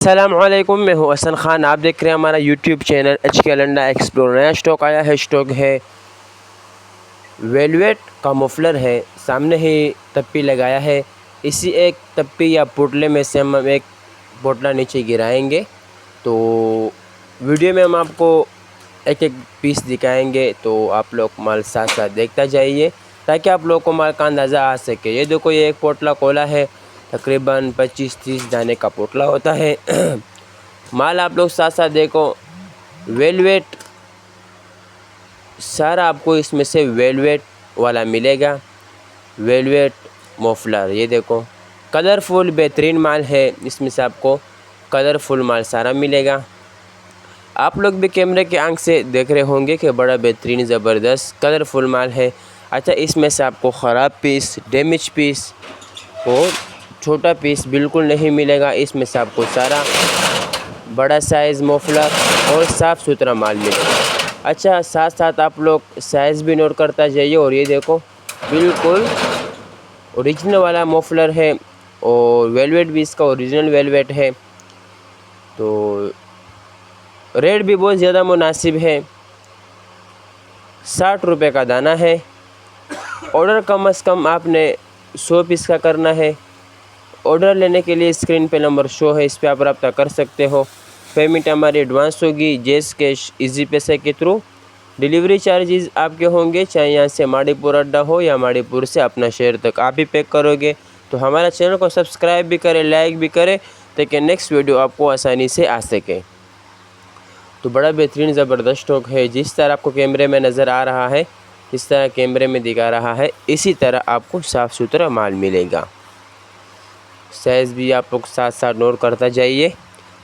अस्सलामुअलैकुम, मैं हूँ हसन ख़ान। आप देख रहे हैं हमारा यूट्यूब चैनल HK लंडा एक्सप्लोर। नया स्टॉक आया है, स्टॉक है वेलवेट का मफलर है। सामने ही तप्पी लगाया है। इसी एक तप्पी या पोटले में से हम एक पोटला नीचे गिराएंगे। तो वीडियो में हम आपको एक एक पीस दिखाएंगे, तो आप लोग माल साथ साथ देखता जाइए ताकि आप लोग को माल का अंदाज़ा आ सके। ये देखो, ये एक पोटला खोला है, तकरीबन 25-30 दाने का पोटला होता है। माल आप लोग साथ साथ देखो। वेलवेट सारा आपको इसमें से वेलवेट वाला मिलेगा, वेलवेट मफलर। ये देखो, कलरफुल बेहतरीन माल है। इसमें से आपको कलरफुल माल सारा मिलेगा। आप लोग भी कैमरे के आंख से देख रहे होंगे कि बड़ा बेहतरीन ज़बरदस्त कलरफुल माल है। अच्छा, इसमें से आपको ख़राब पीस, डैमेज पीस और छोटा पीस बिल्कुल नहीं मिलेगा। इसमें से आपको सारा बड़ा साइज़ मफलर और साफ़ सुथरा माल मिलेगा। अच्छा, साथ साथ आप लोग साइज़ भी नोट करता जाइए। और ये देखो, बिल्कुल ओरिजिनल वाला मफलर है और वेलवेट भी इसका ओरिजिनल वेलवेट है। तो रेट भी बहुत ज़्यादा मुनासिब है, 60 रुपये का दाना है। ऑर्डर कम से कम आपने 100 पीस का करना है। ऑर्डर लेने के लिए स्क्रीन पे नंबर शो है, इस पर आप रब्ता कर सकते हो। पेमेंट हमारी एडवांस होगी, जैस कैश, इजी पैसे के थ्रू। डिलीवरी चार्जेस आपके होंगे, चाहे यहाँ से माड़ीपुर अड्डा हो या माड़ीपुर से अपना शहर तक आप ही पैक करोगे। तो हमारा चैनल को सब्सक्राइब भी करें, लाइक भी करें ताकि नेक्स्ट वीडियो आपको आसानी से आ सके। तो बड़ा बेहतरीन ज़बरदस्त स्टॉक है। जिस तरह आपको कैमरे में नज़र आ रहा है, इस तरह कैमरे में दिखा रहा है, इसी तरह आपको साफ़ सुथरा माल मिलेगा। साइज़ भी आप लोग साथ साथ नोट करता जाइए।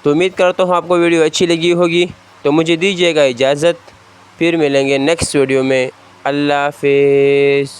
तो उम्मीद करता हूँ आपको वीडियो अच्छी लगी होगी। तो मुझे दीजिएगा इजाज़त, फिर मिलेंगे नेक्स्ट वीडियो में। अल्लाह हाफिज़।